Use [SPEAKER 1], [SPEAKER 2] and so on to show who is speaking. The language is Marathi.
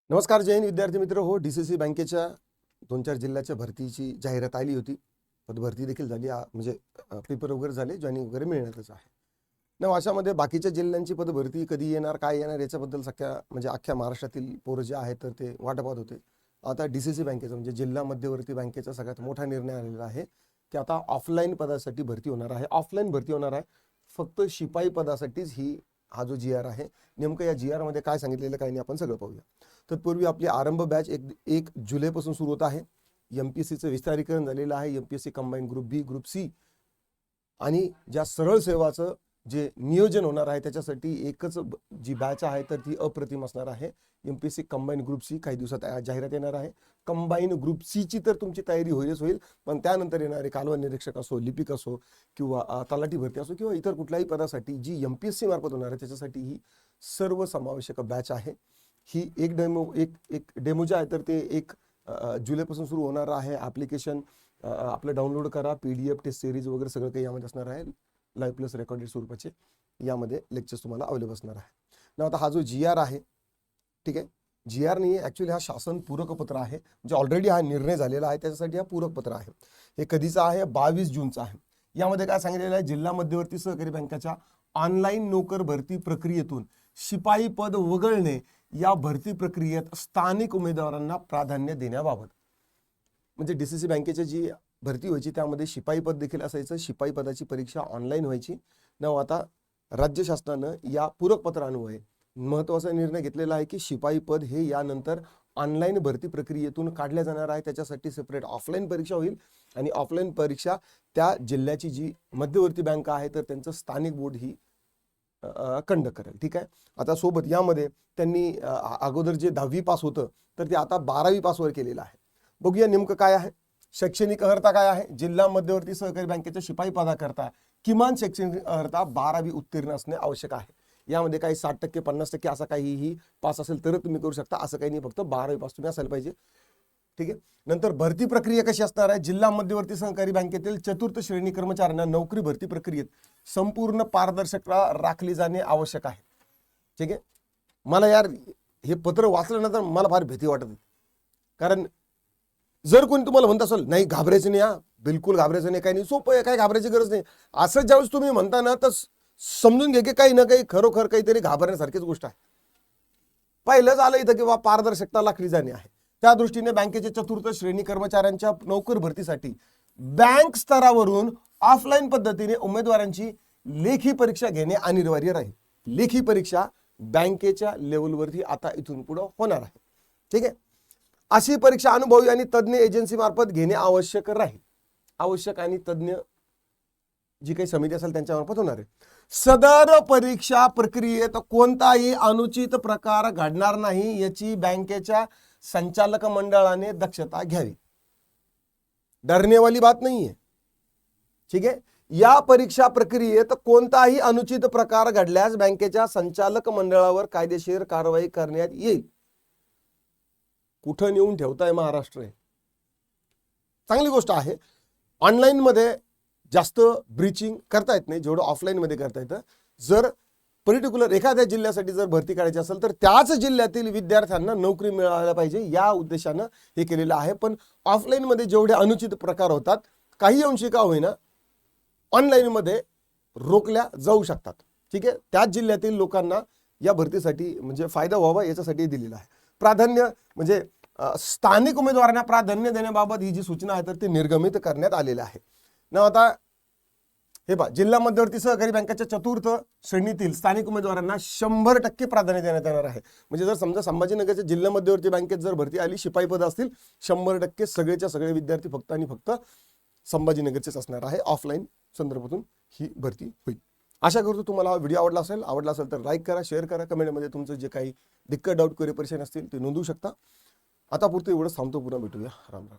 [SPEAKER 1] नमस्कार जय हिंद विद्यार्थी मित्र हो. डीसीसी बँकेच्या 2-4 जिल्ह्याच्या भरतीची जाहिरात आली होती. पदभरती देखील झाली, म्हणजे पेपर वगैरे झाले, जॉईनिंग वगैरे मिळण्यातच आहे. अशामध्ये बाकीच्या जिल्ह्यांची पदभरती कधी येणार, काय येणार याच्याबद्दल म्हणजे अख्ख्या महाराष्ट्रातील पोरं जे आहेत तर ते वाट पाहत होते. आता डीसीसी बँकेचा म्हणजे जिल्हा मध्यवर्ती बँकेचा सगळ्यात मोठा निर्णय आलेला आहे की आता ऑफलाईन पदासाठी भरती होणार आहे. ऑफलाईन भरती होणार आहे, फक्त शिपाई पदासाठीच हा जो GR आहे. नेमकं या GR मध्ये काय सांगितलेलं काही नाही, आपण सगळं पाहूया. तत्पूर्वी आपली आरंभ बॅच 1 जुलैपासून सुरू होत आहे. MPSCचं विस्तारीकरण झालेलं आहे. MPSC कंबाईन ग्रुप बी, ग्रुप सी आणि ज्या सरळ सेवाचं जे नियोजन होणार आहे त्याच्यासाठी एकच जी बॅच आहे तर ती अप्रतिम असणार आहे. MPSC कंबाईन ग्रुप सी काही दिवसात जाहिरात येणार आहे. कंबाईन ग्रुप सी ची तर तुमची तयारी होईलच होईल, पण त्यानंतर येणारे कालवा निरीक्षक असो, लिपिक असो किंवा तलाठी भरती असो किंवा इतर कुठल्याही पदासाठी जी MPSC मार्फत होणार आहे त्याच्यासाठी ही सर्व समावेशक बॅच आहे. ही एक डेमो जे आहे तर ते 1 जुलैपासून सुरू होणार आहे. ॲप्लिकेशन आपलं डाउनलोड करा. PDF टेस्ट सिरीज वगैरे सगळं काही यामध्ये असणार आहे. लाईव्ह प्लस रेकॉर्डेड स्वरूपाचे यामध्ये लेक्चर्स तुम्हाला अवेलेबल असणार आहे. आता हा जो GR आहे, ठीक आहे, GR नाही ॲक्च्युली हा शासन पूरक पत्र आहे. म्हणजे ऑलरेडी हा निर्णय झालेला आहे, त्याच्यासाठी हा पूरक पत्र आहे. हे कधीचा आहे? 22 जूनचा आहे. यामध्ये काय सांगितलेलं आहे? जिल्हा मध्यवर्ती सहकारी बँकेच्या ऑनलाईन नोकर भरती प्रक्रियेतून शिपाई पद वगळणे या भरती प्रक्रियेत स्थानिक उमेदवारांना प्राधान्य देण्याबाबत. म्हणजे डीसीसी बँकेची जी भरती व्हायची त्यामध्ये शिपाई पद देखील असायचं. शिपाई पदाची परीक्षा ऑनलाईन व्हायची. आता राज्य शासनानं या पूरक पत्रान्वये महत्त्वाचा निर्णय घेतलेला आहे की शिपाई पद हे यानंतर ऑनलाईन भरती प्रक्रियेतून काढल्या जाणार आहे. त्याच्यासाठी सेपरेट ऑफलाईन परीक्षा होईल आणि ऑफलाईन परीक्षा त्या जिल्ह्याची जी मध्यवर्ती बँक आहे तर त्यांचं स्थानिक बोर्ड ही कंडक्ट करेल. ठीक आहे. आता सोबत यामध्ये त्यांनी अगोदर जे 10वी पास होतं तर ते आता 12वी पासवर केलेलं आहे. बघूया नेमकं काय आहे. शैक्षणिक अर्हता काय आहे? जिल्हा मध्यवर्ती सहकारी बँकेच्या शिपाई पदाकरता किमान शैक्षणिक अर्हता 12वी उत्तीर्ण असणे आवश्यक आहे. यामध्ये काही 60%, 50% असा काहीही पास असेल तर तुम्ही करू शकता, असं काही नाही, फक्त 12वी पास तुम्ही असायला पाहिजे. ठीक आहे. नंतर भरती प्रक्रिया कशी असणार आहे? जिल्हा मध्यवर्ती सहकारी बँकेतील 4th श्रेणी कर्मचाऱ्यांना नोकरी भरती प्रक्रियेत संपूर्ण पारदर्शकता राखली जाणे आवश्यक आहे. ठीक आहे. मला यार हे पत्र वाचल्यानंतर मला फार भीती वाटत होती. कारण जर कोणी तुम्हाला म्हणत असेल नाही घाबरायचं नाही, बिलकुल घाबरायचं नाही, काही नाही, सोपं आहे, काही घाबरायची गरज नाही, असं ज्यावेळेस तुम्ही म्हणता ना तर समजून घे की काही ना काही खरोखर काहीतरी घाबरण्यासारखीच गोष्ट आहे. पहिलंच आलं इथं किंवा पारदर्शकता राखली जाणे आहे. त्या दृष्टीने बँकेचे 4th श्रेणी कर्मचाऱ्यांच्या नोकर भरतीसाठी बँक स्तरावरून ऑफलाईन पद्धतीने उमेदवारांची लेखी परीक्षा घेणे अनिवार्य राहील. लेखी परीक्षा बँकेच्या लेवलवरती आता इथून पुढे होणार आहे. ठीक आहे. अशी परीक्षा अनुभवी आणि तज्ञ एजन्सी मार्फत घेणे आवश्यक राहील. आवश्यक आणि तज्ञ जी काही समिती असेल त्यांच्या मार्फत होणार आहे. सदर परीक्षा प्रक्रियेत कोणताही अनुचित प्रकार घडणार नाही याची बँकेच्या संचालक मंडळाने दक्षता घ्यावी. डरने वाली बात नाही आहे. ठीक आहे. या परीक्षा प्रक्रियेत कोणताही अनुचित प्रकार घडल्यास बँकेच्या संचालक मंडळावर कायदेशीर कारवाई करण्यात येईल. कुठं नेऊन ठेवताय महाराष्ट्र आहे. चांगली गोष्ट आहे. ऑनलाईन मध्ये जास्त ब्रीचिंग करता येत नाही जेवढं ऑफलाईन मध्ये करता येतं. जर पर्टिक्युलर एखाद्या जिल्ह्यासाठी जर भरती करायची असेल तर त्याच जिल्ह्यातील विद्यार्थ्यांना नोकरी मिळायला पाहिजे या उद्देशानं हे केलेलं आहे. पण ऑफलाईन मध्ये जेवढे अनुचित प्रकार होतात काही अंशी का होईना ऑनलाईन मध्ये रोखल्या जाऊ शकतात. ठीक आहे. त्याच जिल्ह्यातील लोकांना या भरतीसाठी म्हणजे फायदा व्हावा याच्यासाठी दिलेला आहे. प्राधान्य म्हणजे स्थानिक उमेदवारांना प्राधान्य देण्याबाबत ही जी सूचना आहे तर ती निर्गमित करण्यात आलेली आहे. आता हे पहा, जिल्हा मध्यवर्ती सहकारी बँकेच्या 4th श्रेणीतील स्थानिक उमेदवारांना 100% प्राधान्य देण्यात येणार आहे. म्हणजे जर समजा संभाजीनगरच्या जिल्हा मध्यवर्ती बँकेत जर भरती आली, शिपाई पद असतील, 100% सगळेच्या सगळे विद्यार्थी फक्त आणि फक्त संभाजीनगरचेच असणार आहे. ऑफलाईन संदर्भातून ही भरती होईल. आशा करतो तुम्हाला हा व्हिडिओ आवडला असेल तर लाईक करा, शेअर करा, कमेंटमध्ये तुमचं जे काही दिक्कत, डाऊट, क्वेरी, परेशान असतील ते नोंदवू शकता. आता पुरतं एवढंच थांबतो. पुन्हा भेटूया. राम राम.